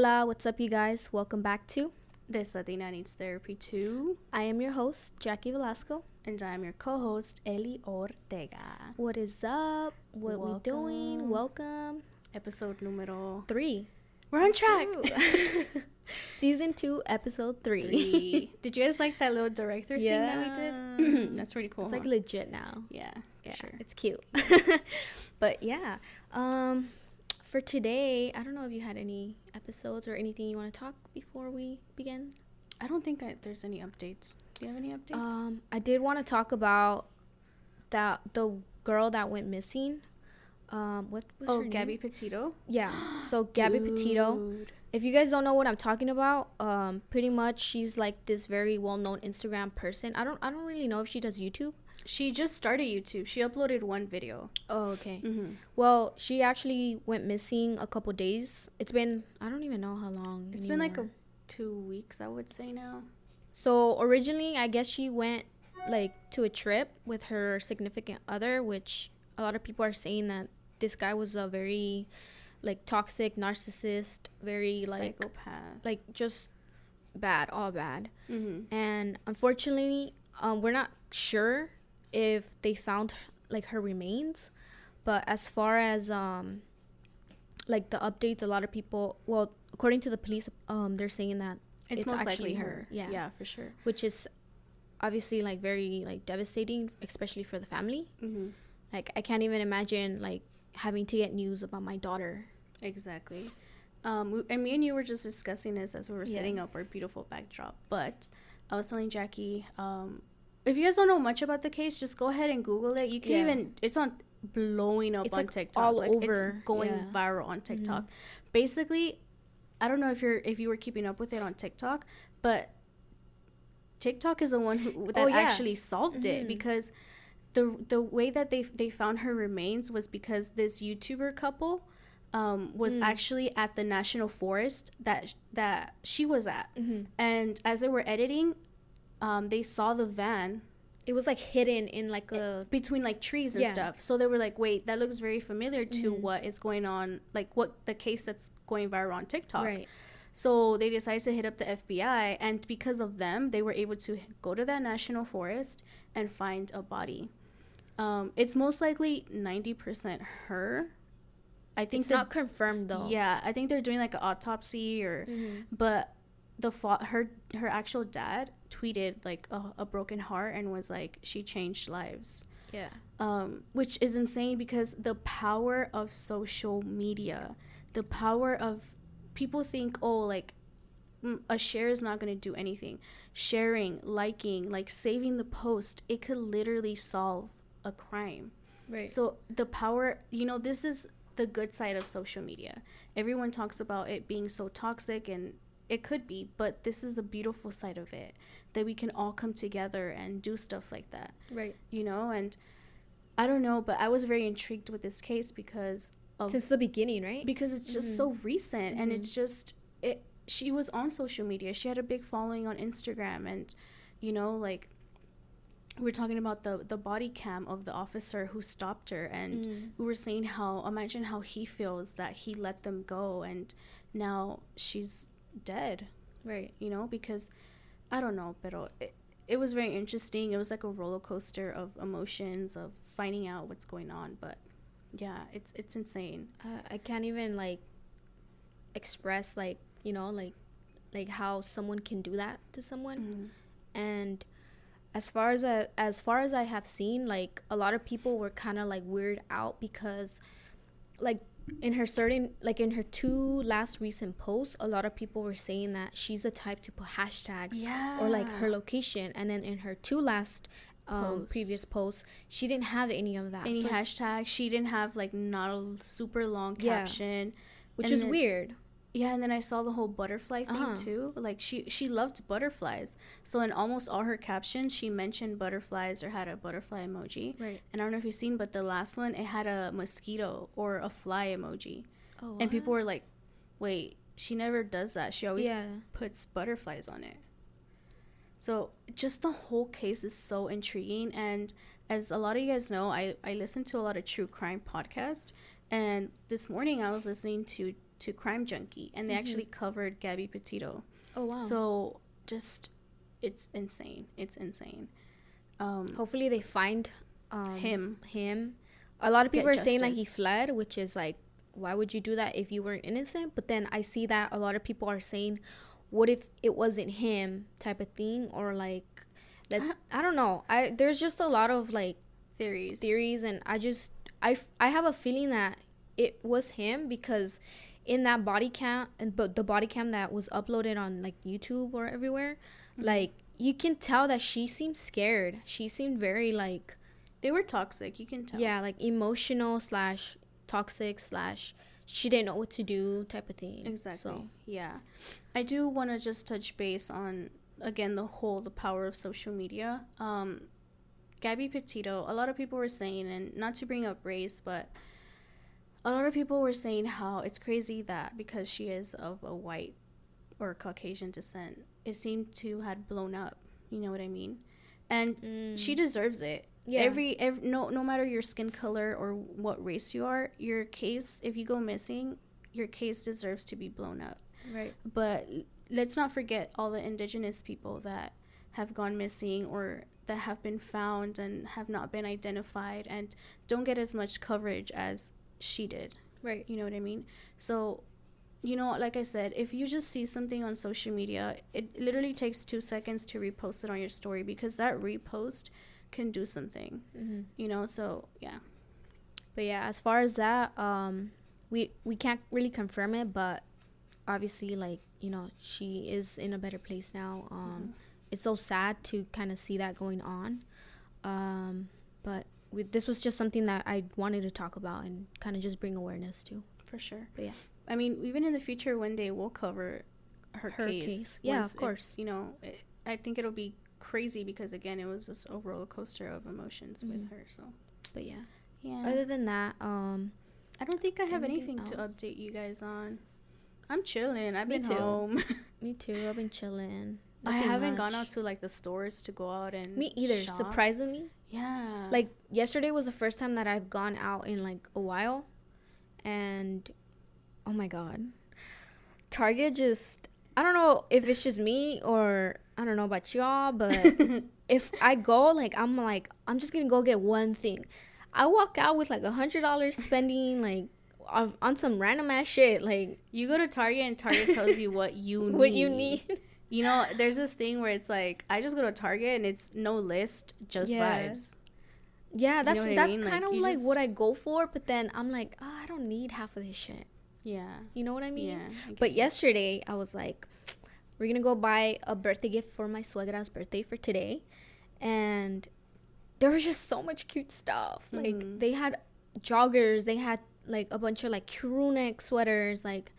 Hola, what's up, you guys? Welcome back to This Latina Needs Therapy too. I am your host, Jackie Velasco. And I'm your co-host, Eli Ortega. What is up? What we doing? Welcome. Episode numero 3. We're on track. Season 2, episode 3. Did you guys like that little director thing that we did? That's pretty cool. It's like legit now. Yeah, sure. It's cute. But yeah, for today, I don't know if you had any episodes or anything you want to talk before we begin. I don't think there's any updates. Do you have any updates? I did want to talk about the girl that went missing. What was her name? Gabby Petito. Yeah. So Gabby Petito. If you guys don't know what I'm talking about, pretty much she's like this very well-known Instagram person. I don't really know if she does YouTube. She just started YouTube. She uploaded one video. Oh, okay. Mm-hmm. Well, she actually went missing a couple days. It's been, I don't even know how long. It's been like 2 weeks, I would say now. So originally, I guess she went like to a trip with her significant other, which a lot of people are saying that this guy was a very like toxic narcissist, very psychopath, like just bad, all bad. Mm-hmm. And unfortunately, we're not sure if they found like her remains, but as far as like the updates, a lot of people, well, according to the police, they're saying that it's most actually likely her. Yeah, for sure. Which is obviously like very like devastating, especially for the family. Mm-hmm. Like I can't even imagine like having to get news about my daughter. Exactly. And me and you were just discussing this as we were setting up our beautiful backdrop. But I was telling Jackie, if you guys don't know much about the case, just go ahead and Google it. You can even, it's on blowing up it's on like TikTok. all over. It's going viral on TikTok. Mm-hmm. Basically, I don't know if you were keeping up with it on TikTok, but TikTok is the one that actually solved it, because the way that they found her remains was because this YouTuber couple was actually at the national forest that she was at, and as they were editing, they saw the van. It was like hidden in like between like trees and stuff. So they were like, wait, that looks very familiar to what is going on, like what the case that's going viral on TikTok. Right. So they decided to hit up the FBI, and because of them, they were able to go to that national forest and find a body. It's most likely 90% her. I think it's not confirmed though. Yeah, I think they're doing like an autopsy but her actual dad tweeted like a broken heart and was like, she changed lives. Yeah. Which is insane, because the power of social media, the power of people think, oh, like a share is not going to do anything. Sharing, liking, like saving the post, it could literally solve a crime. Right. So the power, this is the good side of social media. Everyone talks about it being so toxic, and it could be, but this is the beautiful side of it, that we can all come together and do stuff like that. Right. And I don't know, but I was very intrigued with this case because since the beginning, right? Because it's just so recent, and it's just she was on social media. She had a big following on Instagram, and like we're talking about the body cam of the officer who stopped her, and we were saying imagine how he feels that he let them go, and now she's dead. Right. Because I don't know, but it was very interesting. It was like a roller coaster of emotions, of finding out what's going on. But yeah, it's insane. I can't even like express like how someone can do that to someone. And as far as I have seen, like a lot of people were kind of like weirded out, because like in her 2 last recent posts, a lot of people were saying that she's the type to put hashtags or like her location, and then in her 2 last previous posts, she didn't have any of that, any hashtags. She didn't have like not a super long caption, which is weird. Yeah, and then I saw the whole butterfly thing too. Like she loved butterflies, so in almost all her captions she mentioned butterflies or had a butterfly emoji. Right. And I don't know if you've seen, but the last one, it had a mosquito or a fly emoji. Oh. And people were like, wait, she never does that. She always puts butterflies on it. So just the whole case is so intriguing. And as a lot of you guys know, I listen to a lot of true crime podcasts, and this morning I was listening to to Crime Junkie, and they actually covered Gabby Petito. Oh wow. So just, it's insane. It's insane. Hopefully they find him. A lot of people are saying justice. that he fled, which is like, why would you do that if you weren't innocent? But then I see that a lot of people are saying, what if it wasn't him, type of thing, or like that. I don't know. There's just a lot of like theories, and I have a feeling that it was him, because in that body cam, but the body cam that was uploaded on like YouTube or everywhere, like you can tell that she seemed scared. She seemed very like, they were toxic, you can tell. Yeah, like emotional / toxic / she didn't know what to do, type of thing. Exactly. So Yeah, I do want to just touch base on, again, the power of social media. Gabby Petito, a lot of people were saying, and not to bring up race, but a lot of people were saying how it's crazy that because she is of a white or Caucasian descent, it seemed to had blown up. You know what I mean? And she deserves it. Yeah. Every no matter your skin color or what race you are, your case, if you go missing, your case deserves to be blown up. Right. But let's not forget all the indigenous people that have gone missing or that have been found and have not been identified and don't get as much coverage as she did. Right. You know what I mean? So, you know, like I said, if you just see something on social media, it literally takes 2 seconds to repost it on your story, because that repost can do something. You know, so yeah. But yeah, as far as that, we can't really confirm it, but obviously, like, you know, she is in a better place now. It's so sad to kind of see that going on, but this was just something that I wanted to talk about and kind of just bring awareness to. For sure. But yeah, I mean, even in the future, one day we'll cover her case. Yeah, of course. You know, I think it'll be crazy, because again, it was just a roller coaster of emotions with her. So, but yeah. Yeah. Other than that, I don't think I have anything to update you guys on. I'm chilling. I've been home. Me too. I've been chilling. I haven't gone out to like the stores to go out and me either. shop. Surprisingly. Yeah. Like yesterday was the first time that I've gone out in like a while, and oh my god, Target just, I don't know if it's just me or I don't know about y'all, but if I go, like I'm just gonna go get one thing. I walk out with like $100 spending like on some random ass shit. Like, you go to Target and Target tells you what you need. What you need. You know, there's this thing where it's like, I just go to Target and it's no list, just vibes. Yeah, that's I mean? kind of like what I go for, but then I'm like, oh, I don't need half of this shit. Yeah. You know what I mean? Yeah. But yesterday, I was like, we're going to go buy a birthday gift for my suegra's birthday for today. And there was just so much cute stuff. Like, they had joggers. They had, like, a bunch of, like, crew neck sweaters, like,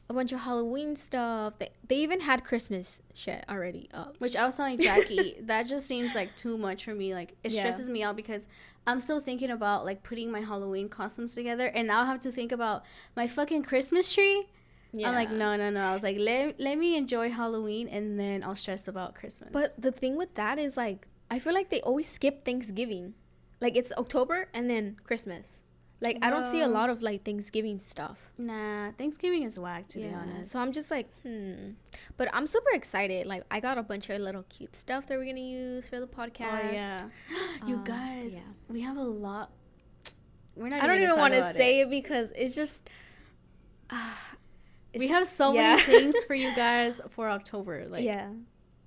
a bunch of Halloween stuff. They even had Christmas shit already up. Which I was telling Jackie, that just seems like too much for me. Like, it stresses me out because I'm still thinking about like putting my Halloween costumes together, and now I have to think about my fucking Christmas tree. Yeah. I'm like, no. I was like, let me enjoy Halloween, and then I'll stress about Christmas. But the thing with that is, like, I feel like they always skip Thanksgiving. Like, it's October and then Christmas. Like, I don't see a lot of, like, Thanksgiving stuff. Nah, Thanksgiving is whack, to be honest. So I'm just like, But I'm super excited. Like, I got a bunch of little cute stuff that we're going to use for the podcast. Oh, yeah. You guys, we have a lot. I don't even want to say it because it's just... we have so many things for you guys for October. Like,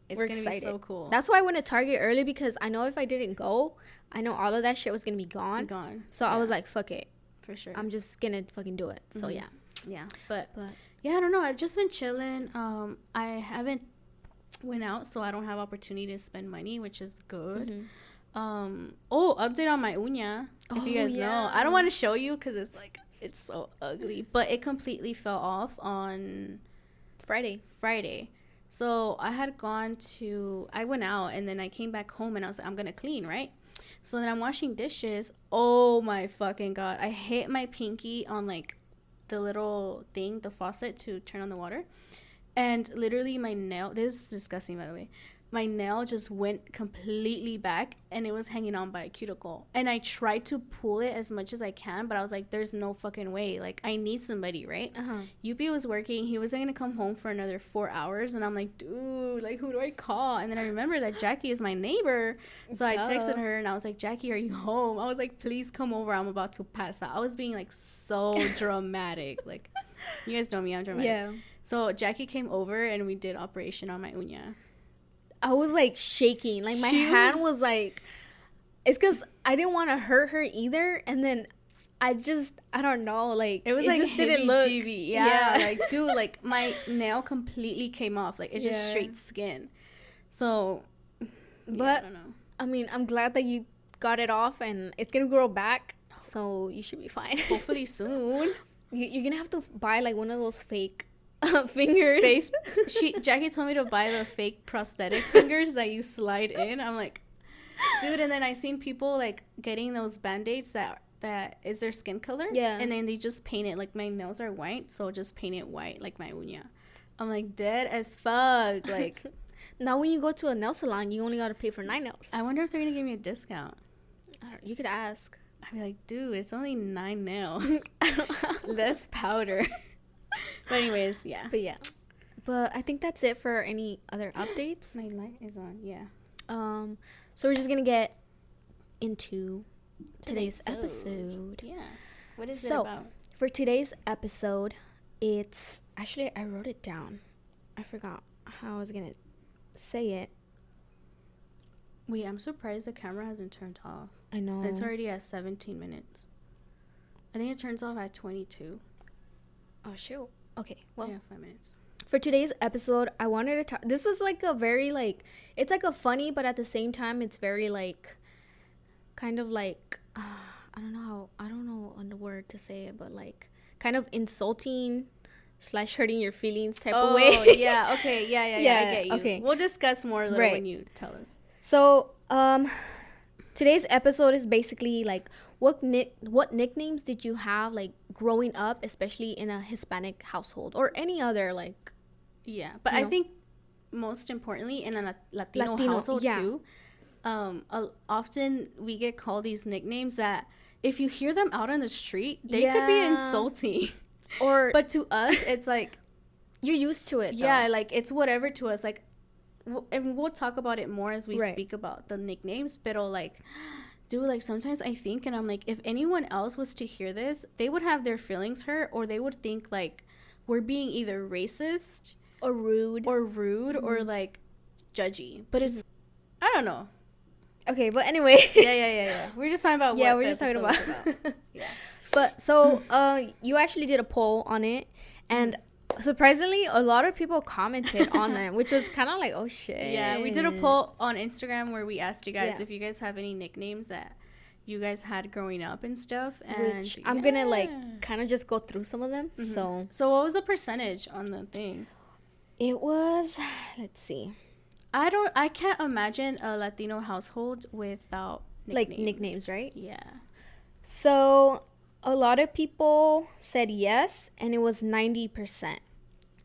it's going to be so cool. That's why I went to Target early, because I know if I didn't go, I know all of that shit was going to be gone. So I was like, fuck it. For sure. I'm just going to fucking do it. So, yeah. Yeah. But yeah, I don't know. I've just been chilling. I haven't went out, so I don't have opportunity to spend money, which is good. Update on my uña. If you guys know. I don't want to show you because it's like, it's so ugly. But it completely fell off on Friday. So I went out and then I came back home and I was like, I'm going to clean, right? So then I'm washing dishes. Oh my fucking God. I hit my pinky on like the little thing, the faucet to turn on the water. And literally my nail, this is disgusting by the way, my nail just went completely back and it was hanging on by a cuticle. And I tried to pull it as much as I can, but I was like, there's no fucking way. Like, I need somebody, right? UP was working. He wasn't going to come home for another 4 hours. And I'm like, dude, like, who do I call? And then I remember that Jackie is my neighbor. So I texted her and I was like, Jackie, are you home? I was like, please come over. I'm about to pass out. I was being, like, so dramatic. Like, you guys know me. I'm dramatic. Yeah. So Jackie came over and we did operation on my uña. I was like shaking, like my hand was like, it's because I didn't want to hurt her either, and then I don't know, like it was it like just didn't look yeah. Like, dude, like my nail completely came off, like it's just straight skin. So but I don't know. I mean, I'm glad that you got it off and it's gonna grow back, so you should be fine. Hopefully soon. You're gonna have to buy like one of those fake fingers. Jackie told me to buy the fake prosthetic fingers that you slide in. I'm like, dude. And then I seen people like getting those band-aids that is their skin color, and then they just paint it. Like, my nails are white, so just paint it white like my uña. I'm like, dead as fuck. Like, now when you go to a nail salon, you only gotta pay for 9 nails. I wonder if they're gonna give me a discount. You could ask. I'd be like, dude, it's only 9 nails. Less powder. But anyways, yeah. But I think that's it for any other updates. My light is on, yeah. So we're just gonna get into today's episode. Yeah. What is it about? For today's episode, it's actually, I wrote it down. I forgot how I was gonna say it. Wait, I'm surprised the camera hasn't turned off. I know. It's already at 17 minutes. I think it turns off at 22. Oh, shoot. Okay, well. Yeah, 5 minutes. For today's episode, I wanted to talk. This was like a very, like, it's like a funny, but at the same time, it's very, like, kind of like, I don't know the word to say it, but like, kind of insulting / hurting your feelings type of way. Yeah, okay, yeah, I get you. Okay. We'll discuss more later when you tell us. So, today's episode is basically like, what nicknames did you have like growing up, especially in a Hispanic household or any other, like, but I think most importantly in a Latino household too, often we get called these nicknames that if you hear them out on the street, they could be insulting, but to us it's like you're used to it though. Yeah, like it's whatever to us, like, and we'll talk about it more as we speak about the nicknames, but like, dude, like sometimes I think, and I'm like, if anyone else was to hear this, they would have their feelings hurt, or they would think like we're being either racist or rude or like judgy. But it's, I don't know. Okay, but anyway. Yeah. We're just talking about what we're just talking about. Yeah. But so you actually did a poll on it, and surprisingly a lot of people commented on that, which was kind of like, oh shit. Yeah, we did a poll on Instagram where we asked you guys if you guys have any nicknames that you guys had growing up and stuff, and which I'm gonna like kind of just go through some of them. So what was the percentage on the thing? It was, let's see, I can't imagine a Latino household without nicknames. Like nicknames, right? Yeah. So a lot of people said yes, and it was 90%.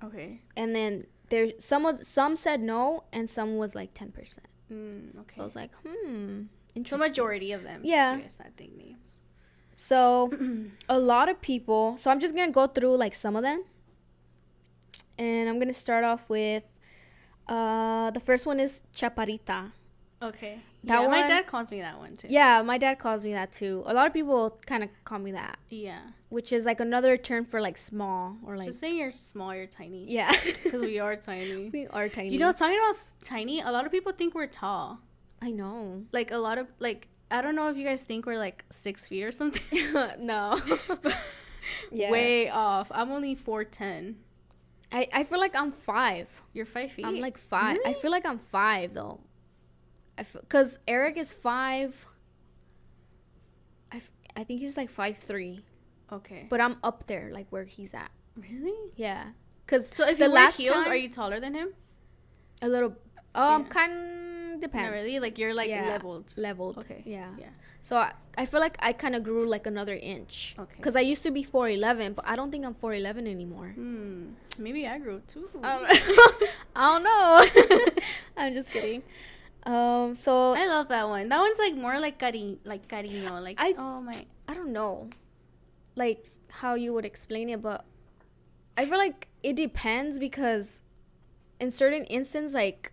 Okay. And then there some said no, and some was like 10%. Okay. So I was like, The majority of them. Yeah. Yes, had nicknames. So a lot of people. So I'm just gonna go through like some of them, and I'm gonna start off with the first one is Chaparrita. Okay. That my dad calls me that one too. Yeah, my dad calls me that too. A lot of people kind of call me that. Yeah. Which is like another term for like small, or like. Just saying you're small, you're tiny. Yeah. Because we are tiny. We are tiny. You know, talking about tiny, a lot of people think we're tall. I know. Like a lot of, like, I don't know if you guys think we're like 6 feet or something. No. Yeah. Way off. I'm only 4'10". I feel like I'm 5. You're 5 feet? I'm like 5. Really? I feel like I'm 5 though. Because Eric is 5. I think he's like 5'3". Okay. But I'm up there, like where he's at. Really? Yeah. Because so if you wear heels, are you taller than him? A little. Kind depends. No, really? Like, you're, like, Yeah. leveled. Okay. Yeah. Yeah. So I feel like I kind of grew like another inch. Okay. Because I used to be 4'11", but I don't think I'm 4'11" anymore. Maybe I grew, too. I don't know. I'm just kidding. So I love that one. That one's, like, more like cariño. Like, oh, my. I don't know, like, how you would explain it, but I feel like it depends because in certain instances, like,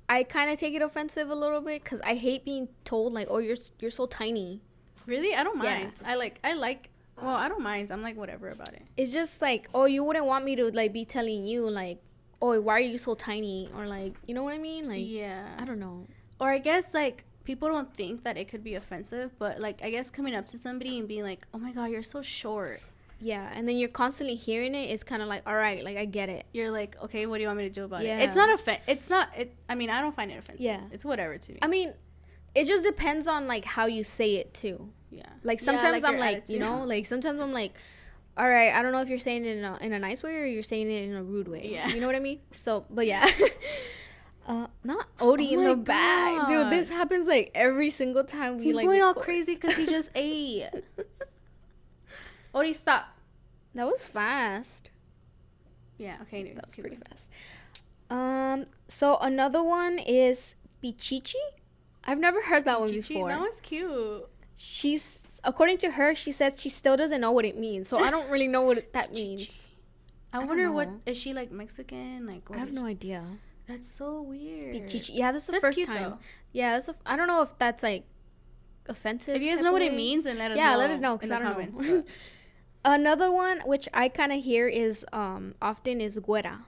I kind of take it offensive a little bit because I hate being told, like, oh, you're so tiny. Really? I don't mind. Yeah. I like, well, I don't mind. I'm, like, whatever about it. It's just, like, oh, you wouldn't want me to, like, be telling you, like, oh, why are you so tiny? Or, like, you know what I mean? Like, yeah. I don't know. Or I guess, like, people don't think that it could be offensive, but, like, I guess coming up to somebody and being like, oh, my God, you're so short. Yeah, and then you're constantly hearing it. It's kind of like, all right, like, I get it. You're like, okay, what do you want me to do about it? It's not I mean, I don't find it offensive. Yeah. It's whatever to me. I mean, it just depends on, like, how you say it, too. Yeah. Like, sometimes I'm like, attitude. You know, like, sometimes I'm like, all right, I don't know if you're saying it in a nice way or you're saying it in a rude way. Yeah. You know what I mean? So, but yeah. Not Odie in the back. Dude, this happens, like, every single time He's like, going all crazy because he just ate. Odie, stop. That was fast. Yeah, okay. Anyways, that was pretty fast. So another one is Pichichi. I've never heard that one before. That one's cute. According to her, she said she still doesn't know what it means. So I don't really know what that means. I wonder what, is she, like, Mexican? Like, I have no idea. That's so weird. Pichichi. Yeah, that's the first time. Though. Yeah, I don't know if that's, like, offensive. If you guys know what it means, then let us know. Yeah, let us know because I don't know. Another one which I kind of hear is often is güera.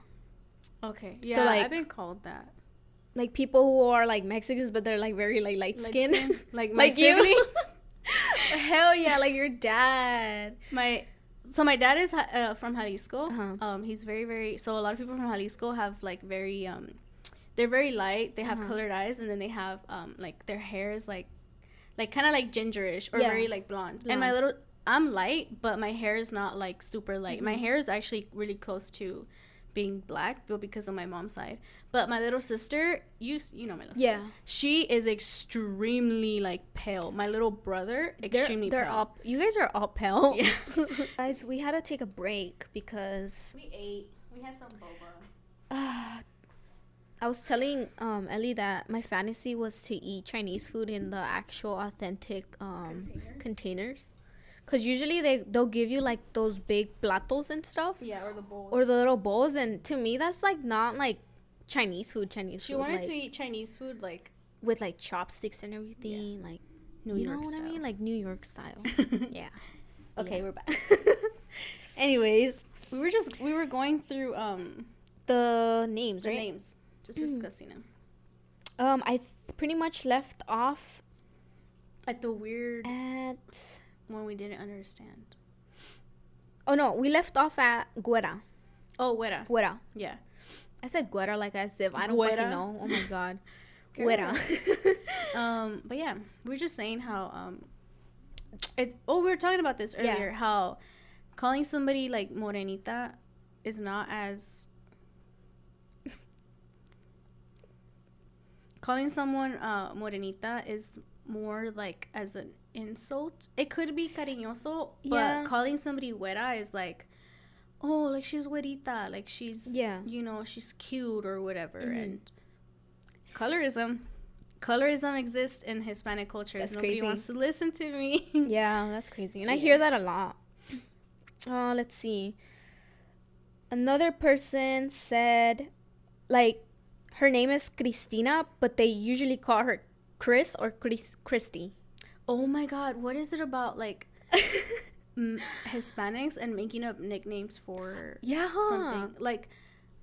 Okay. Yeah, so, like, I've been called that. Like, people who are, like, Mexicans but they're, like, very, like, light skin. Like my siblings. Hell yeah, like your dad. My dad is from Jalisco. Uh-huh. He's very, very, so a lot of people from Jalisco have, like, very they're very light. They have colored eyes, and then they have like their hair is like kind of like gingerish or very, like, blonde. And I'm light, but my hair is not, like, super light. My hair is actually really close to being black, but because of my mom's side. But my little sister, you know my little sister. She is extremely, like, pale. My little brother, extremely pale. You guys are all pale. Yeah. Guys, we had to take a break because we ate. We had some boba. I was telling Ellie that my fantasy was to eat Chinese food in the actual authentic containers. Because usually they'll give you, like, those big platos and stuff. Yeah, or the bowls. Or the little bowls. And to me, that's, like, not, like, Chinese food. She wanted to eat Chinese food, like, with, like, chopsticks and everything. Yeah. Like, New York style. What I mean? Like, New York style. Yeah. Okay, we're back. Anyways, we were going through the names, right? The names. Just discussing them. I pretty much left off at the weird... When we didn't understand. Oh, no. We left off at güera. Oh, güera. Yeah. I said güera like as if I don't fucking know. Oh, my God. Güera. But, yeah. We're just saying how... we were talking about this earlier. Yeah. How calling somebody, like, morenita is not as... calling someone morenita is more, like, as an insult. It could be cariñoso, but calling somebody güera is like, oh, like, she's güerita, like, she's, you know, she's cute or whatever. And colorism exists in Hispanic culture. Nobody crazy. Wants to listen to me. Yeah, that's crazy. And I hear that a lot. Let's see. Another person said, like, her name is Cristina, but they usually call her Chris or Christy. Oh my God, what is it about, like, Hispanics and making up nicknames for something? Like,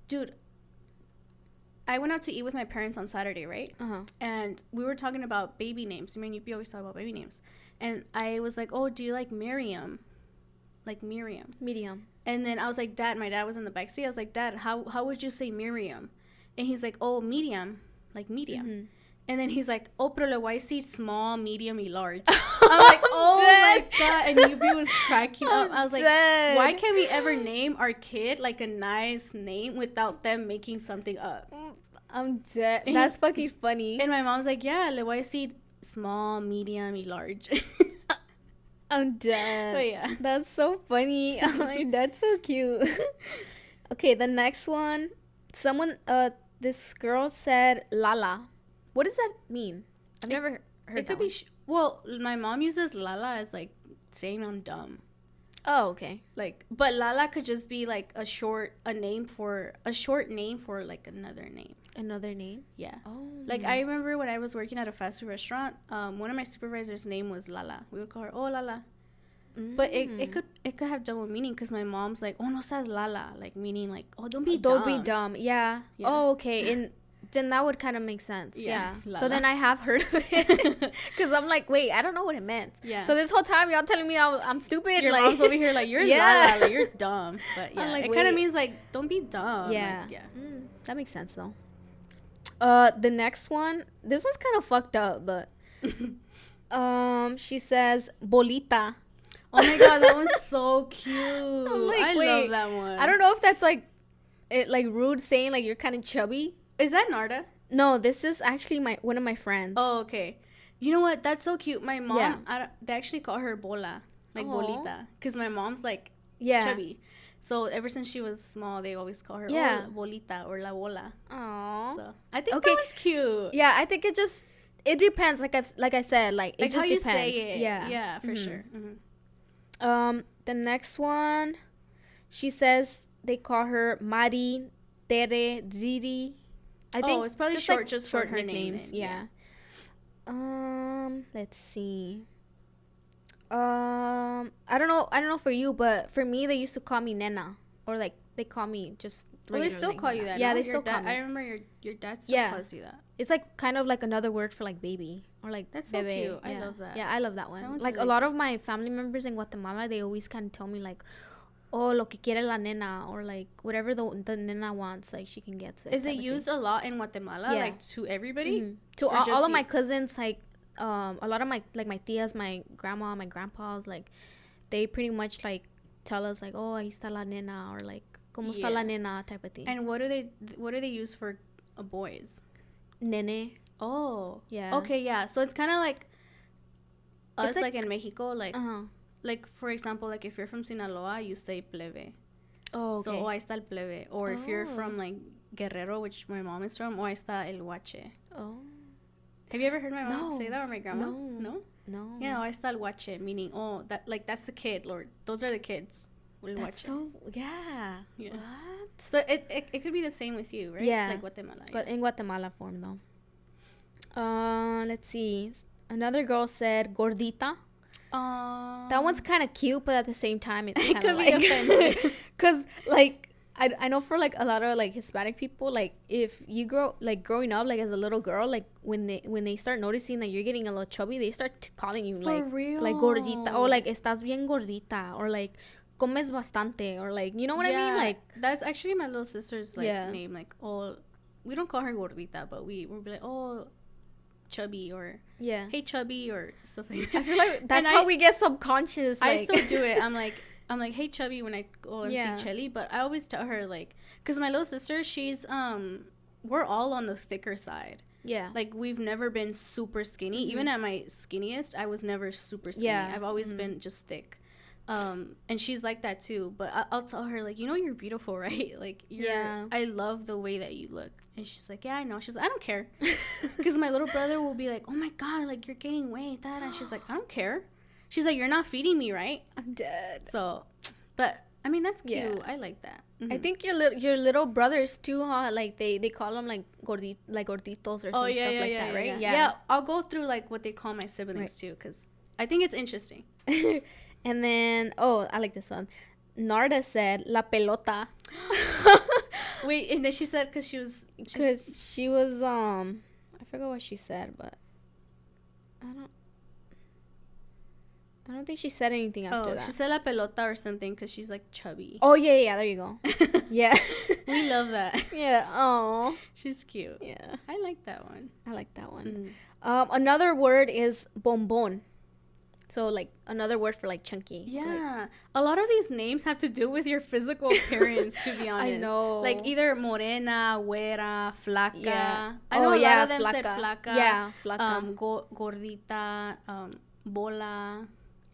dude, I went out to eat with my parents on Saturday, right? And we were talking about baby names. I mean, you always talk about baby names. And I was like, oh, do you like Miriam? Like Miriam. Medium. And then I was like, Dad, my dad was in the backseat. I was like, Dad, how would you say Miriam? And he's like, oh, medium. Like medium. Mm-hmm. And then he's like, oh, pero le voy a decir small, medium, y large. I'm like, oh my God. And Yubi was cracking up. I was like, why can't we ever name our kid, like, a nice name without them making something up? I'm dead. That's fucking funny. And my mom's like, yeah, le voy a decir small, medium, y large. I'm dead. But yeah. That's so funny. That's so cute. Okay, the next one. This girl said Lala. What does that mean? I've never heard It could be, well, my mom uses Lala as like saying I'm dumb. Oh, okay. Like, but Lala could just be like a short name for like another name. Another name? Yeah. Oh. Like, I remember when I was working at a fast food restaurant, one of my supervisors' name was Lala. We would call her, oh, Lala. But it could have double meaning because my mom's like, oh, no seas Lala. Like, meaning like, oh, don't be dumb. Don't be dumb. Yeah. Oh, okay. And then that would kind of make sense. Yeah. So then I have heard of it. Because I'm like, wait, I don't know what it meant. Yeah. So this whole time, y'all telling me I'm stupid. Your like, mom's over here like, you're Lala. Like, you're dumb. But yeah, like, it kind of means like, don't be dumb. Yeah. Like, yeah. That makes sense, though. The next one, this one's kind of fucked up, but she says bolita. Oh my god, that one's so cute. Like, I love that one. I don't know if that's like rude saying like you're kind of chubby. Is that Narda? No, this is actually one of my friends. Oh, okay. You know what? That's so cute. My mom, they actually call her bola, like bolita, because my mom's like chubby. So ever since she was small, they always call her bolita or la bola. Aww. So I think that one's cute. Yeah, I think it depends. Like I said, like it just how you depends. say it. Yeah, for sure. The next one, she says they call her Mari, Tere, Riri. I think it's probably just short her nicknames. Yeah. Let's see. I don't know for you, but for me they used to call me Nena, or like they call me just. They still call you that. Yeah, no? they still call me. I remember your dad still calls you that. It's like kind of like another word for like baby or like that's bebe. So cute. Yeah. I love that. Yeah, I love that one. That like really a lot of my family members in Guatemala, they always kind of tell me like, oh, lo que quiere la nena, or like whatever the nena wants, like she can get it. Is it used a lot in Guatemala, like to everybody? To all of my cousins, like a lot of my my tias, my grandma, my grandpas, like they pretty much like tell us like, oh, ahí está la nena, or like como está la nena type of thing. And what do they use for boys? Nene. Oh. Yeah. Okay, yeah. So it's kind of like us, like in Mexico, like like for example, like if you're from Sinaloa, you say plebe. Oh, okay. So ahí está el plebe. Or if you're from like Guerrero, which my mom is from, ahí está el guache. Oh. Have you ever heard my mom say that, or my grandma? No. Yeah, ahí está el guache, meaning that's the kid, Lord. Those are the kids. That's so yeah. What? So it could be the same with you, right? Yeah. Like Guatemala. But in Guatemala form though. Let's see. Another girl said gordita. That one's kind of cute, but at the same time it could be offensive. Cause like I know for like a lot of like Hispanic people, like if you growing up like as a little girl, like when they start noticing that you're getting a little chubby, they start calling you like gordita, or like estás bien gordita, or like comes bastante, or like, you know what I mean? Like that's actually my little sister's like name. Like, oh, we don't call her gordita, but we'll be like, oh, chubby, or hey chubby, or stuff like that. I feel like that's how we get subconscious. Like. I still do it. I'm like hey chubby when I go and see Chelly, but I always tell her like, because my little sister, she's we're all on the thicker side. Yeah, like we've never been super skinny. Even at my skinniest, I was never super skinny. I've always been just thick. And she's like that too, but I'll tell her like, you know, you're beautiful, right? Like I love the way that you look. And she's like, yeah, I know. She's like, I don't care. Because my little brother will be like, oh my god, like you're gaining weight, that. And she's like, I don't care. She's like, you're not feeding me, right? I'm dead. So, but I mean, that's cute. I like that. I think your little brothers too, huh? Like they call them like gorditos or stuff like that, right? Yeah, I'll go through like what they call my siblings too, because I think it's interesting. And then, I like this one. Narda said la pelota. Wait, and then she said because she was I forgot what she said, but I don't think she said anything after that. She said la pelota or something because she's like chubby. Oh yeah, there you go. Yeah. We love that. Yeah. Oh, she's cute. Yeah, I like that one. Another word is bonbon. So like another word for like chunky. Yeah. Like, a lot of these names have to do with your physical appearance, to be honest. I know. Like either morena, güera, flaca. Yeah. I know a lot of them said flaca. Yeah, flaca. Gordita, bola.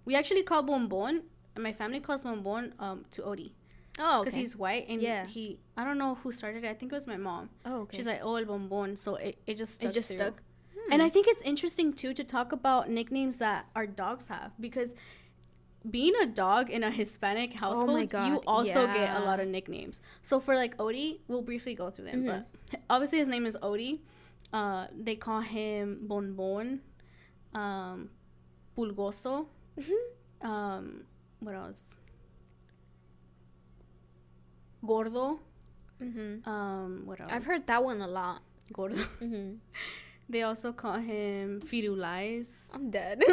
We actually call bonbon, and my family calls bonbon to Odie. Oh, because he's white, and yeah. I don't know who started it. I think it was my mom. Oh, okay. She's like, oh, el bonbon. So it just stuck. It just stuck. And I think it's interesting too to talk about nicknames that our dogs have, because being a dog in a Hispanic household, you also get a lot of nicknames. So for like Odie, we'll briefly go through them, but obviously his name is Odie. They call him Bonbon, Pulgoso. What else? Gordo. What else? I've heard that one a lot. Gordo. They also call him Firulais. I'm dead.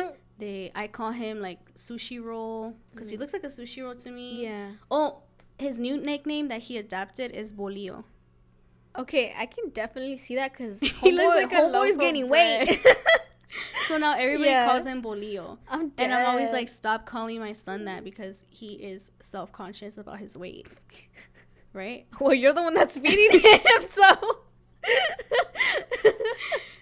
I call him like sushi roll, because he looks like a sushi roll to me. Yeah. Oh, his new nickname that he adapted is Bolillo. Okay, I can definitely see that, because he looks like a homeboy's gaining weight. So now everybody calls him Bolillo. I'm dead. And I'm always like, stop calling my son that, because he is self-conscious about his weight. Right? Well, you're the one that's feeding him, so...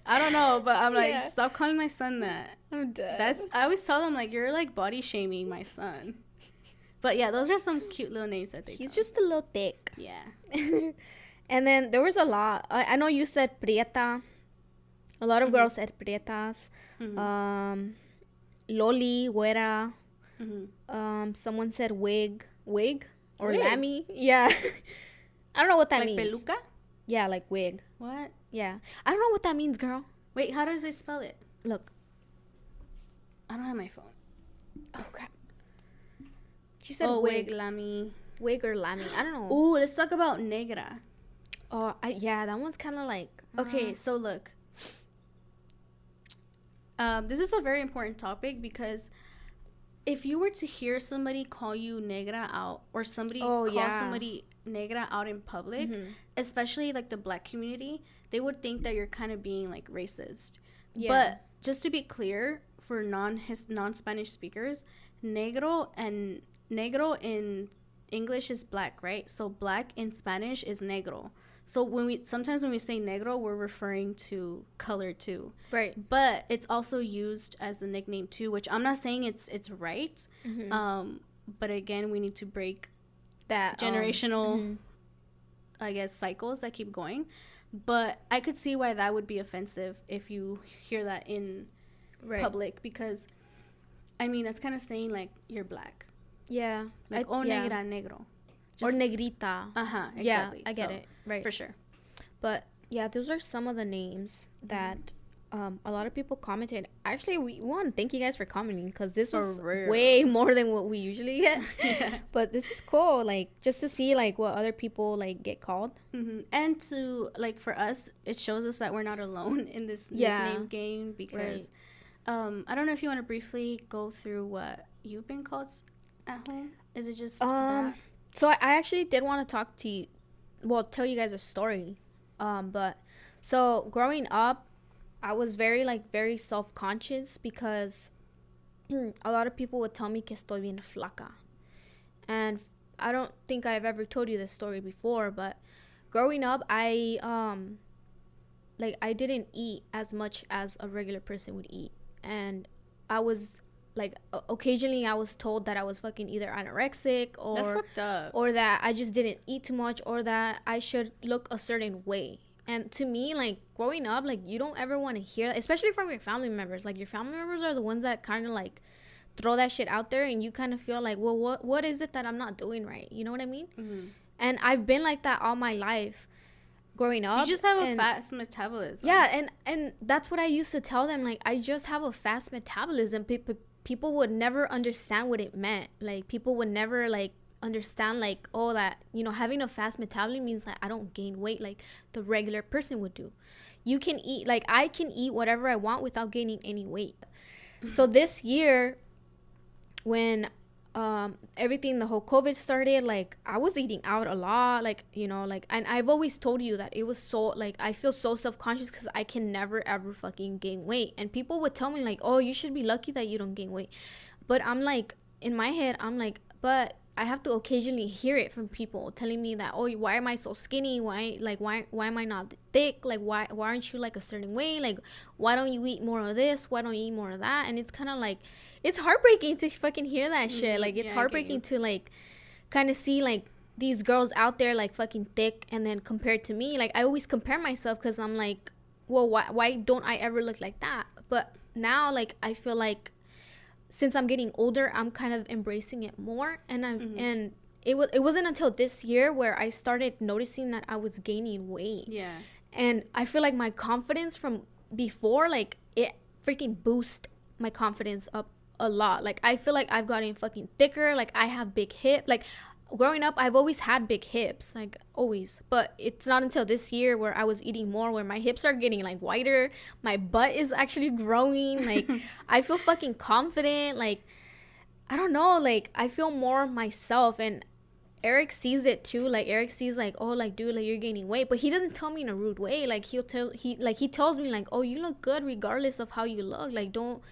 I don't know, but I'm like, stop calling my son that. I'm dead. I always tell them, like, you're like body shaming my son. But yeah, those are some cute little names that they He's just a little thick. Yeah. And then there was a lot. I know you said prieta. A lot of girls said prietas. Loli, güera. Someone said wig or lammy. Yeah. I don't know what that means. Like peluca? Yeah, like wig. What? Yeah. I don't know what that means, girl. Wait, how does it spell it? Look. I don't have my phone. Oh, crap. She said wig, lammy. Wig or lammy. I don't know. Ooh, let's talk about negra. Oh, yeah, that one's kind of like... Okay, so look. This is a very important topic, because if you were to hear somebody call you negra out, or somebody call somebody negra out in public, especially like the black community, they would think that you're kind of being like racist. Yeah. But just to be clear, for non-Spanish speakers, negro in English is black, right? So black in Spanish is negro. So sometimes when we say negro, we're referring to color too. Right. But it's also used as a nickname too, which I'm not saying it's right. But again, we need to break that generational, I guess, cycles that keep going. But I could see why that would be offensive if you hear that in public, because, I mean, that's kind of saying, like, you're black. Yeah. Like, negra, negro. Or negrita. Exactly. Yeah, I get it. Right. For sure. But, yeah, those are some of the names that a lot of people commented. Actually, we want to thank you guys for commenting, because this was way more than what we usually get. Yeah. But this is cool, like, just to see, like, what other people, like, get called. And to, like, for us, it shows us that we're not alone in this nickname game, because I don't know if you want to briefly go through what you've been called at home. Is it just that? So I actually did want to talk to you, tell you guys a story. But so growing up, I was very self-conscious, because a lot of people would tell me que estoy bien flaca. And I don't think I've ever told you this story before, but growing up, I didn't eat as much as a regular person would eat. And I was like, occasionally I was told that I was fucking either anorexic, or that's fucked up, or that I just didn't eat too much, or that I should look a certain way. And to me, like, growing up, like, you don't ever want to hear that, especially from your family members. Like, your family members are the ones that kind of, like, throw that shit out there, and you kind of feel like, well, what is it that I'm not doing right? You know what I mean? And I've been like that all my life growing up. You just have a fast metabolism. Yeah, and that's what I used to tell them. Like, I just have a fast metabolism. People would never understand what it meant. Like, people would never, like, understand, like, oh, that, you know, having a fast metabolism means that I don't gain weight like the regular person would do. You can eat, like, I can eat whatever I want without gaining any weight. So this year, when everything, the whole COVID started, like I was eating out a lot, like, you know, like, and I've always told you that it was so, like, I feel so self-conscious because I can never ever fucking gain weight, and people would tell me like, oh, you should be lucky that you don't gain weight, but I'm like, in my head, I'm like, but I have to occasionally hear it from people telling me that, oh, why am I so skinny, why am I not thick, like, why aren't you like a certain way, like, why don't you eat more of this, why don't you eat more of that, and it's kind of like, it's heartbreaking to fucking hear that shit. Like, it's heartbreaking to like kind of see like these girls out there like fucking thick, and then compared to me, like I always compare myself because I'm like, well, why don't I ever look like that? But now, like, I feel like since I'm getting older, I'm kind of embracing it more, and and it wasn't until this year where I started noticing that I was gaining weight. Yeah. And I feel like my confidence from before, like, it freaking boost my confidence up a lot. Like, I feel like I've gotten fucking thicker. Like, I have big hip. Like, growing up, I've always had big hips, like, always. But it's not until this year where I was eating more, where my hips are getting like wider, my butt is actually growing. Like, I feel fucking confident. Like, I don't know, like, I feel more myself. And Eric sees it too. Like, Eric sees like, oh, like, dude, like, you're gaining weight, but he doesn't tell me in a rude way. Like, he tells me like, oh, you look good regardless of how you look. Like, don't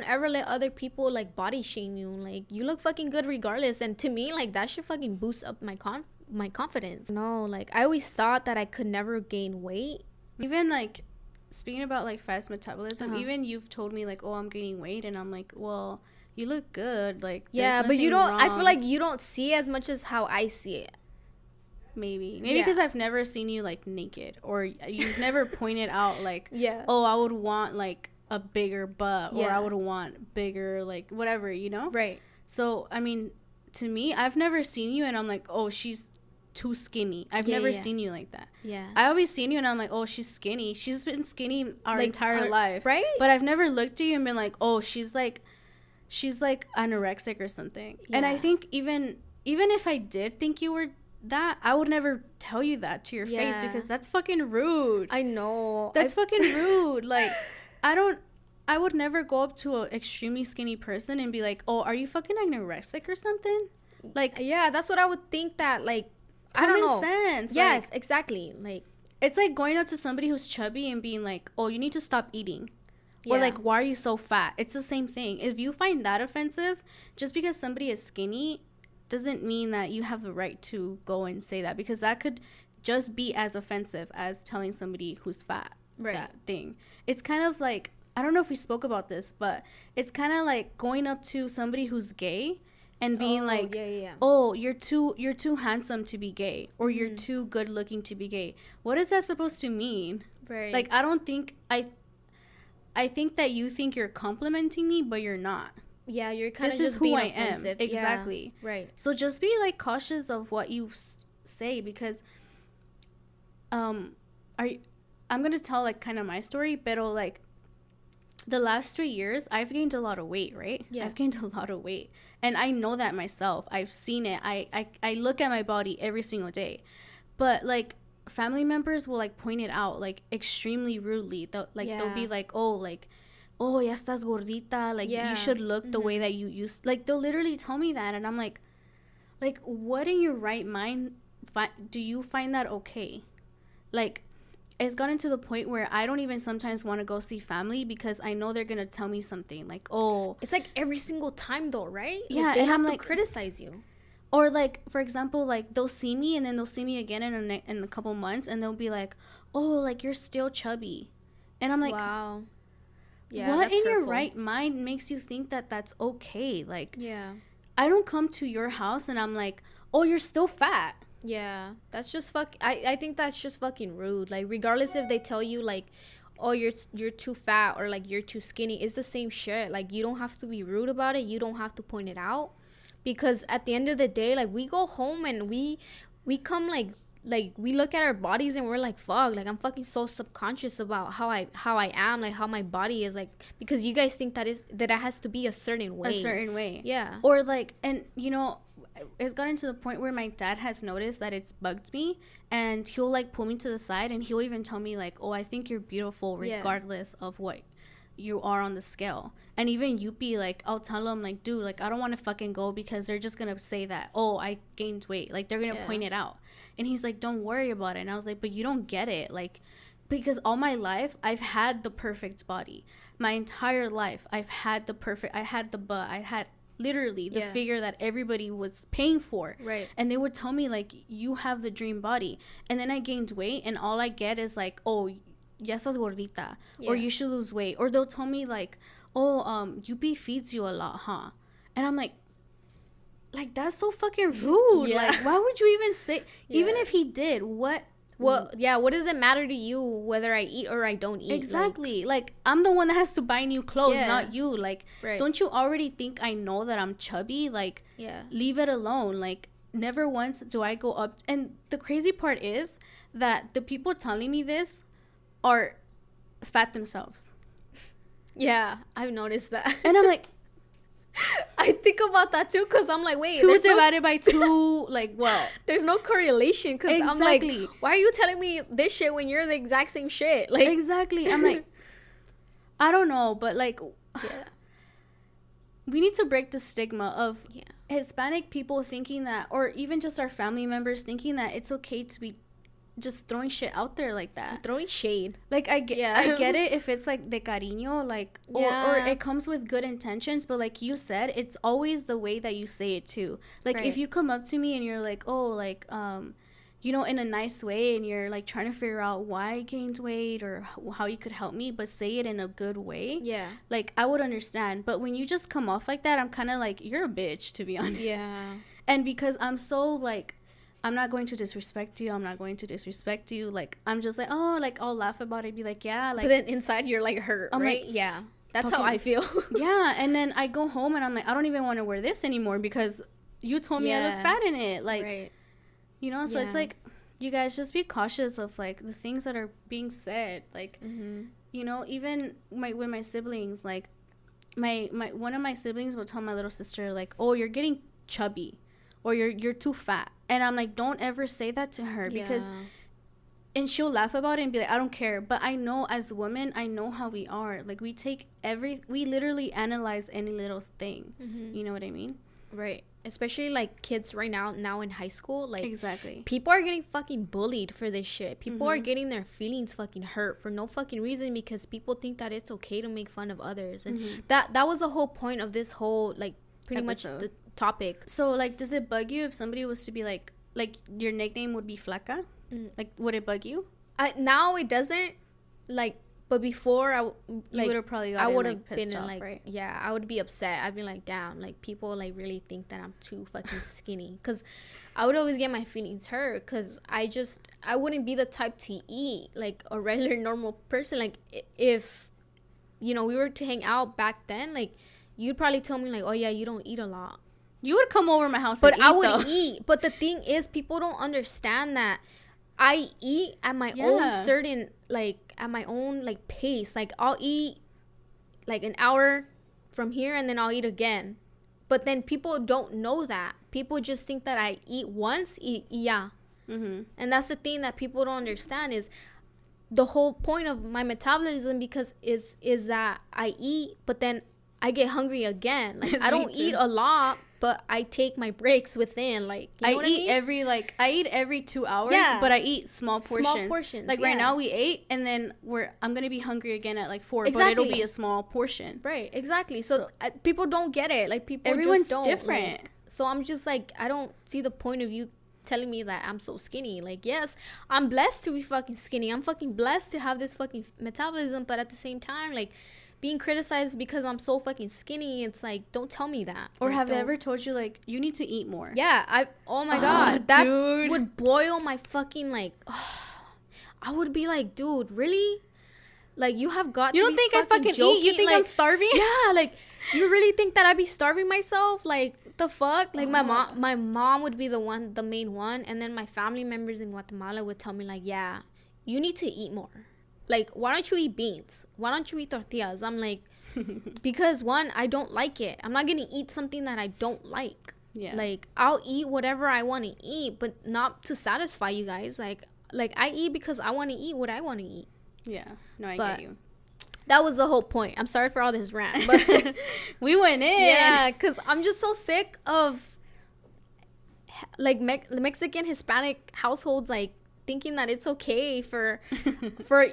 ever let other people like body shame you. Like, you look fucking good regardless. And to me, like, that should fucking boost up my confidence. No, like, I always thought that I could never gain weight. Even like speaking about like fast metabolism, even you've told me like, oh, I'm gaining weight, and I'm like, well, you look good. Like, yeah, but you don't wrong. I feel like you don't see as much as how I see it. Maybe because I've never seen you like naked, or you've never pointed out like, yeah, oh, I would want like a bigger butt, or I would want bigger, like, whatever, you know? Right. So, I mean, to me, I've never seen you and I'm like, oh, she's too skinny. I've never seen you like that. Yeah. I always seen you and I'm like, oh, she's skinny. She's been skinny our entire life. Right? But I've never looked at you and been like, oh, she's like anorexic or something. Yeah. And I think even if I did think you were that, I would never tell you that to your face, because that's fucking rude. I know. That's fucking rude. Like, I would never go up to an extremely skinny person and be like, oh, are you fucking anorexic or something? Like, yeah, that's what I would think, that, like, I don't know. Sense. Yes, like, exactly. Like, it's like going up to somebody who's chubby and being like, oh, you need to stop eating. Or like, why are you so fat? It's the same thing. If you find that offensive, just because somebody is skinny doesn't mean that you have the right to go and say that, because that could just be as offensive as telling somebody who's fat that thing. It's kind of like, I don't know if we spoke about this, but it's kind of like going up to somebody who's gay and being oh, you're too handsome to be gay, or you're too good looking to be gay. What is that supposed to mean? Right. Like, I don't think, I think that you think you're complimenting me, but you're not. Yeah, you're kind of just who being I offensive. am. Exactly. Yeah, right. So just be like cautious of what you say, because I'm gonna tell like kind of my story, but like the last 3 years I've gained a lot of weight, right? Yeah. I've gained a lot of weight, and I know that myself. I've seen it. I look at my body every single day, but like family members will like point it out like extremely rudely. They'll be like, oh, ya estás gordita, like you should look the way that you used. Like, they'll literally tell me that, and I'm like, what in your right mind do you find that okay? Like, it's gotten to the point where I don't even sometimes want to go see family, because I know they're gonna tell me something like, oh, it's like every single time though, right? Yeah, like, they have to like criticize you. Or like, for example, like they'll see me and then they'll see me again in a couple months, and they'll be like, oh, like you're still chubby, and I'm like, wow. Yeah, what in your right mind makes you think that that's okay? Like, yeah, I don't come to your house and I'm like, oh, you're still fat. Yeah, that's just I think that's just fucking rude. Like, regardless if they tell you like, oh, you're too fat, or like you're too skinny, it's the same shit. Like, you don't have to be rude about it. You don't have to point it out, because at the end of the day, like, we go home and we come like we look at our bodies and we're like, fuck, like, I'm fucking so subconscious about how I am, like how my body is, like, because you guys think that it has to be a certain way. Yeah. Or like, and you know, it's gotten to the point where my dad has noticed that it's bugged me, and he'll like pull me to the side and he'll even tell me like, oh, I think you're beautiful regardless of what you are on the scale. And even you be like, I'll tell them like, dude, like I don't want to fucking go because they're just gonna say that, oh, I gained weight, like they're gonna point it out. And he's like, don't worry about it. And I was like, but you don't get it, like, because all my life I've had the perfect body. My entire life I had the butt, I had literally the figure that everybody was paying for, right? And they would tell me like, you have the dream body. And then I gained weight and all I get is like, oh, ya estás gordita, or you should lose weight. Or they'll tell me like, oh, UP feeds you a lot, huh? And I'm like, that's so fucking rude. Like, why would you even say, even if he did, what? Well, what does it matter to you whether I eat or I don't eat? Exactly. Like I'm the one that has to buy new clothes, not you. Like, don't you already think I know that I'm chubby? Like, leave it alone. Like, never once do I go up. And the crazy part is that the people telling me this are fat themselves. Yeah, I've noticed that. And I'm like, I think about that too, because I'm like, wait, 2 divided by 2, like what? There's no correlation, because I'm like, why are you telling me this shit when you're the exact same shit? Like, exactly. I'm like, I don't know, but like, we need to break the stigma of Hispanic people thinking that, or even just our family members thinking that it's okay to be just throwing shit out there like that, throwing shade. Like I get it if it's like de cariño, like or it comes with good intentions, but like you said, it's always the way that you say it too. Like if you come up to me and you're like, oh, like you know, in a nice way, and you're like trying to figure out why I gained weight or how you could help me, but say it in a good way, like I would understand. But when you just come off like that, I'm kind of like, you're a bitch, to be honest. And because I'm so like, I'm not going to disrespect you. Like, I'm just like, oh, like, I'll laugh about it. Be like, yeah. Like, but then inside you're like hurt, I'm right? Like, yeah. That's how I feel. Yeah. And then I go home and I'm like, I don't even want to wear this anymore because you told me I look fat in it. Like, you know, so it's like, you guys just be cautious of like the things that are being said. Like, you know, even with my siblings, like my one of my siblings will tell my little sister like, oh, you're getting chubby, or you're too fat. And I'm like, don't ever say that to her, because and she'll laugh about it and be like, I don't care. But I know, as women, I know how we are. Like, we literally analyze any little thing. You know what I mean? Right. Especially like kids right now in high school. Like, exactly. People are getting fucking bullied for this shit. People are getting their feelings fucking hurt for no fucking reason, because people think that it's okay to make fun of others. And that was the whole point of this whole, like, pretty episode. Much the topic. So like, does it bug you if somebody was to be like your nickname would be Flaca? Like, would it bug you? Now it doesn't, like, but before I would have probably I would have been in, like, right? Yeah, I would be upset. I'd be like, damn, like, people like really think that I'm too fucking skinny, because I would always get my feelings hurt, because I wouldn't be the type to eat like a regular normal person. Like, if you know, we were to hang out back then, like, you'd probably tell me like, oh yeah, you don't eat a lot. You would come over my house, but I would eat. But the thing is, people don't understand that I eat at my own certain, like, at my own, like, pace. Like, I'll eat like an hour from here, and then I'll eat again. But then people don't know that. People just think that I eat once, and that's the thing that people don't understand, is the whole point of my metabolism, because is that I eat, but then I get hungry again. Like, I don't eat a lot, but I take my breaks within. Like, you know I eat every 2 hours, but I eat small portions. Like, right now we ate, and then I'm gonna be hungry again at like 4. Exactly. But it'll be a small portion. Right. Exactly. So people don't get it. Like, people everyone's just don't. Different. Like, so I'm just like, I don't see the point of you telling me that I'm so skinny. Like, yes, I'm blessed to be fucking skinny. I'm fucking blessed to have this fucking metabolism, but at the same time, like, being criticized because I'm so fucking skinny, it's like, don't tell me that. Or like, have they ever told you like, you need to eat more? Yeah, oh my god, that would boil my fucking, like, I would be like, dude, really? Like, you have got you to don't be think fucking I fucking joking? eat? You think, like, I'm starving? Yeah, like, you really think that I'd be starving myself? Like, the fuck? Like, my mom would be the main one, and then my family members in Guatemala would tell me like, yeah, you need to eat more. Like, why don't you eat beans? Why don't you eat tortillas? I'm like, because one, I don't like it. I'm not gonna eat something that I don't like. Yeah. Like, I'll eat whatever I want to eat, but not to satisfy you guys. Like I eat because I want to eat what I want to eat. Yeah. No, I get you. That was the whole point. I'm sorry for all this rant, but we went in. Yeah, because I'm just so sick of like Mexican Hispanic households like thinking that it's okay for for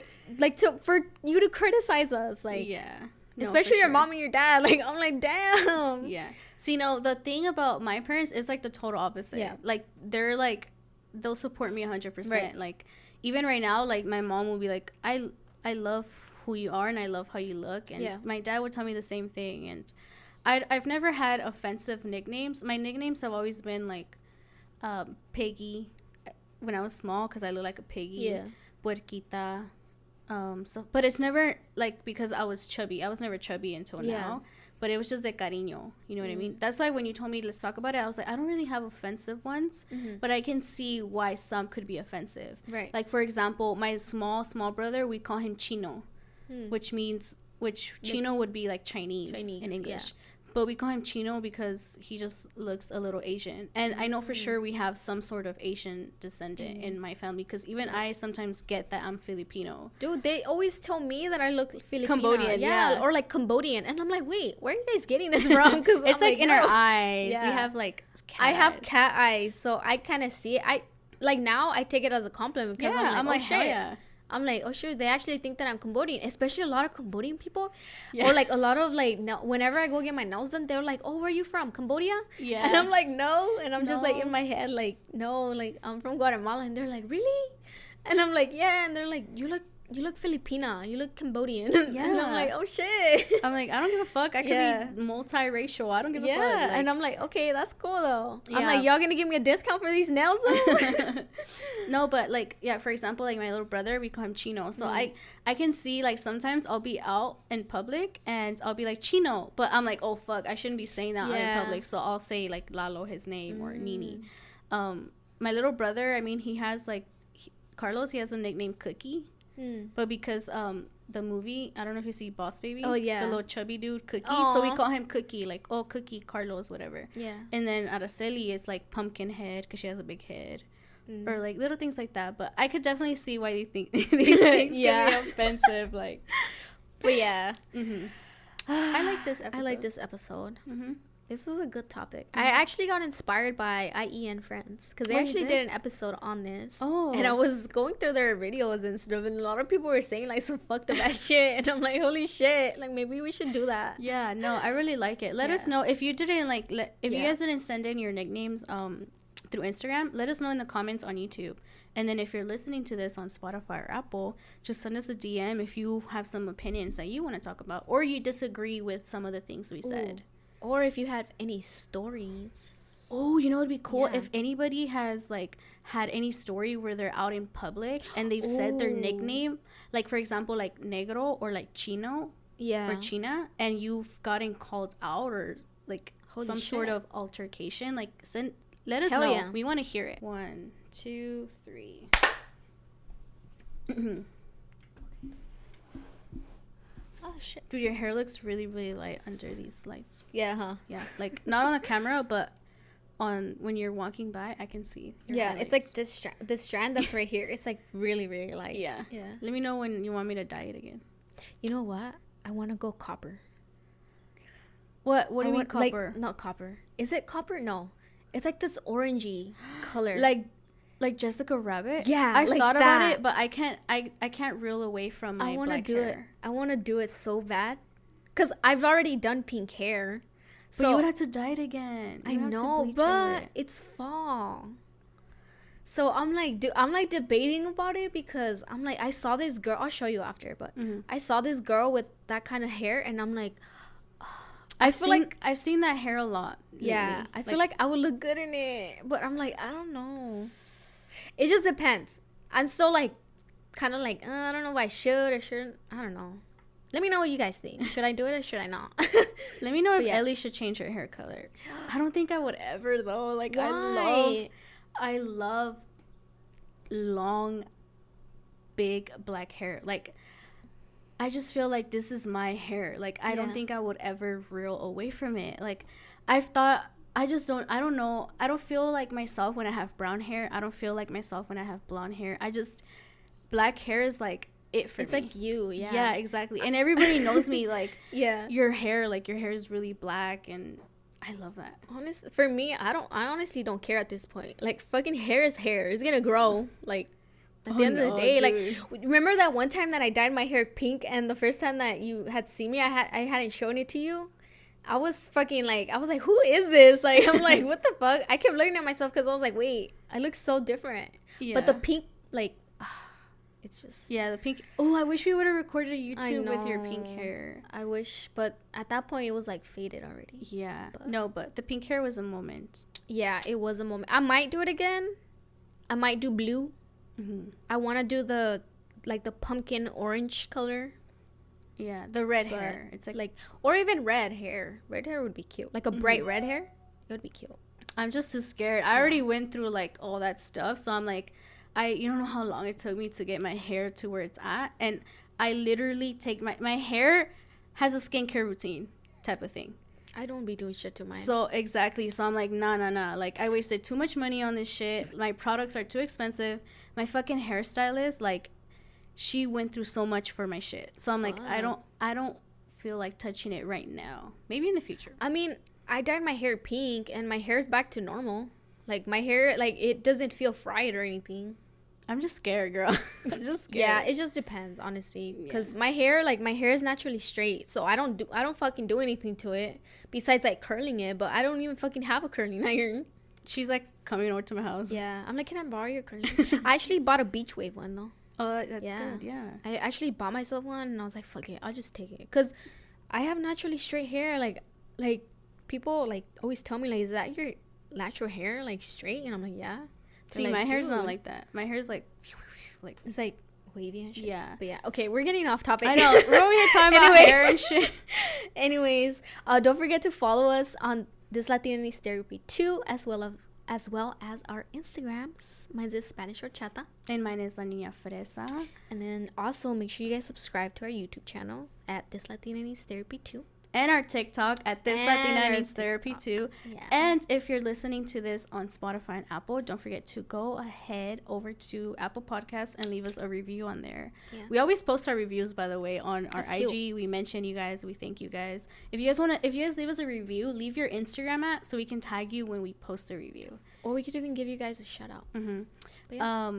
you to criticize us, like, yeah, no, especially your mom and your dad. Like, I'm like, damn. Yeah. So, you know, the thing about my parents is like the total opposite. Yeah. Like, they're like, they'll support me 100%. Right. Like, even right now, like, my mom will be like, I love who you are and I love how you look. And my dad would tell me the same thing. And I've never had offensive nicknames. My nicknames have always been like Piggy when I was small, because I look like a piggy. Yeah. Puerquita. So, but it's never like because I was chubby. I was never chubby until now. But it was just the cariño. You know what I mean? That's why when you told me let's talk about it, I was like, I don't really have offensive ones, but I can see why some could be offensive. Right. Like, for example, my small brother, we call him Chino, which Chino would be like Chinese in English. Yeah. But we call him Chino because he just looks a little Asian. And I know for sure we have some sort of Asian descendant in my family, because even I sometimes get that I'm Filipino. Dude, they always tell me that I look Filipino. Cambodian, yeah. Or like Cambodian. And I'm like, wait, where are you guys getting this from? Because it's like in our eyes. Yeah. We have like cat I have cat eyes. So I kind of see it. Like now I take it as a compliment, because I'm like, oh, shit. Yeah. I'm like, oh, sure, they actually think that I'm Cambodian, especially a lot of Cambodian people. Yeah. Or like a lot of like, whenever I go get my nails done, they're like, oh, where are you from? Cambodia? Yeah. And I'm like, no. And I'm just like in my head, like, no, like I'm from Guatemala. And they're like, really? And I'm like, yeah. And they're like, you look Filipina, you look Cambodian. Yeah. And I'm like, oh shit. I'm like, I don't give a fuck. I could be multiracial. I don't give a fuck. Like, and I'm like, okay, that's cool though. Yeah. I'm like, y'all gonna give me a discount for these nails though? No, but like, yeah, for example, like my little brother, we call him Chino. So I can see like sometimes I'll be out in public and I'll be like Chino, but I'm like, oh fuck, I shouldn't be saying that out in public. So I'll say like Lalo, his name, or Nini. My little brother, I mean, he has like Carlos, he has a nickname Cookie. But because the movie, I don't know if you see Boss Baby. Oh yeah, the little chubby dude Cookie. Aww. So we call him Cookie, like, oh, Cookie Carlos, whatever. Yeah. And then Araceli is like Pumpkin Head because she has a big head, or like little things like that. But I could definitely see why they think these things can be offensive. Like, but yeah. I like this episode. This was a good topic. I actually got inspired by IE and Friends, because they actually did an episode on this. Oh. And I was going through their videos and stuff, and a lot of people were saying like some fucked up ass shit. And I'm like, holy shit. Like, maybe we should do that. Yeah, no, I really like it. Let us know if you didn't like, if you guys didn't send in your nicknames through Instagram, let us know in the comments on YouTube. And then if you're listening to this on Spotify or Apple, just send us a DM if you have some opinions that you want to talk about, or you disagree with some of the things we said. Or if you have any stories. Oh, you know, it'd be cool if anybody has like had any story where they're out in public and they've said their nickname, like for example, like Negro or like Chino, or China, and you've gotten called out or like some sort of altercation. Like, let us know. Yeah. We want to hear it. 1, 2, 3. Oh shit, dude, your hair looks really, really light under these lights. Yeah, huh? Yeah, like not on the camera, but on when you're walking by, I can see. It's like this strand that's right here. It's like really, really light. Yeah. Let me know when you want me to dye it again. You know what? I want to go copper. What do you mean copper? Like, not copper. Is it copper? No, it's like this orangey color. Like Jessica Rabbit? Yeah, I've thought about it, but I can't reel away from my black hair. I want to do it so bad, because I've already done pink hair. So you would have to dye it again. I know, but it's fall. So I'm like debating about it, because I'm like, I saw this girl. I'll show you after, but I saw this girl with that kind of hair, and I'm like, I've seen that hair a lot lately. Yeah, I feel like I would look good in it, but I'm like, I don't know. It just depends. I'm still like, kind of like, I don't know if I should or shouldn't. I don't know. Let me know what you guys think. Should I do it or should I not? Let me know if Ellie should change her hair color. I don't think I would ever though. Like, why? I love long, big black hair. Like, I just feel like this is my hair. Like, I don't think I would ever reel away from it. Like, I've thought. I don't know. I don't feel like myself when I have brown hair. I don't feel like myself when I have blonde hair. Black hair is like, it for me. It's like you, yeah. Yeah, exactly. And everybody knows me, like, yeah. your hair is really black, and I love that. Honestly, for me, I honestly don't care at this point. Like, fucking hair is hair. It's gonna grow. Like, at the end of the day, dude. Like, remember that one time that I dyed my hair pink, and the first time that you had seen me, I hadn't shown it to you. I was fucking like, I was like, who is this? Like, I'm like, what the fuck? I kept looking at myself because I was like, wait, I look so different. Yeah. But the pink, like, it's just. Yeah, the pink. Oh, I wish we would have recorded a YouTube with your pink hair. I wish, but at that point, it was like faded already. Yeah. But the pink hair was a moment. Yeah, it was a moment. I might do it again. I might do blue. Mm-hmm. I want to do the pumpkin orange color. Yeah, the red hair. It's like or even red hair. Red hair would be cute. Like a bright red hair. It would be cute. I'm just too scared. I already went through like all that stuff, so I'm like, you don't know how long it took me to get my hair to where it's at, and I literally take my hair has a skincare routine type of thing. I don't be doing shit to mine. So exactly. So I'm like, nah. Like, I wasted too much money on this shit. My products are too expensive. My fucking hairstylist, like, she went through so much for my shit. So I'm like, I don't feel like touching it right now. Maybe in the future. I mean, I dyed my hair pink and my hair's back to normal. Like, my hair, like, it doesn't feel fried or anything. I'm just scared, girl. I'm just scared. Yeah, it just depends, honestly. Because my hair is naturally straight. So I don't fucking do anything to it. Besides, like, curling it. But I don't even fucking have a curling iron. She's, like, coming over to my house. Yeah. I'm like, can I borrow your curling? I actually bought a beach wave one, though. Oh, that's good, yeah. I actually bought myself one, and I was like, fuck it, I'll just take it. Because I have naturally straight hair. Like, people, like, always tell me, like, is that your natural hair, like, straight? And I'm like, yeah. See, like, my hair's not like that. My hair's, like, it's, like, wavy and shit. Yeah. But, yeah. Okay, we're getting off topic. I know. We're over here talking about hair and shit. Anyways, don't forget to follow us on This Latina Needs Therapy 2, as well as our Instagrams. Mine is Spanish Horchata. And mine is La Niña Fresa. And then also make sure you guys subscribe to our YouTube channel at This Latina Needs Therapy 2. And our TikTok at This Latina Needs Therapy 2. Yeah. And if you're listening to this on Spotify and Apple, don't forget to go ahead over to Apple Podcasts and leave us a review on there. Yeah. We always post our reviews, by the way, on our IG. We mention you guys. We thank you guys. If you guys leave us a review, leave your Instagram so we can tag you when we post a review. Or we could even give you guys a shout out. Mm-hmm. Yeah.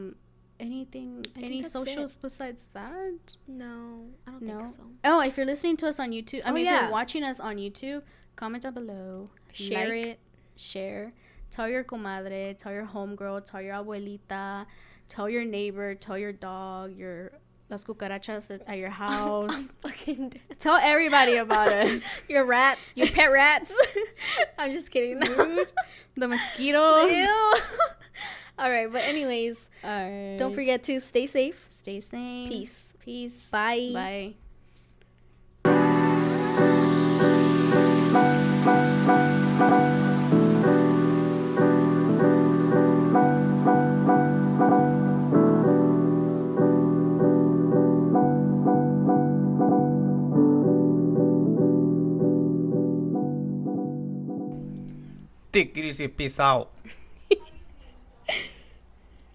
Any socials besides that? No, I don't think so. Oh, if you're listening to us on YouTube, if you're watching us on YouTube, comment down below, share, tell your comadre, tell your homegirl, tell your abuelita, tell your neighbor, tell your dog, las cucarachas at your house. Tell everybody about us. Your rats, your pet rats. I'm just kidding. Dude, the mosquitoes. Ew. All right, but anyways, don't forget to stay safe. Stay sane. Peace. Bye. Bye. Take it easy. Peace out.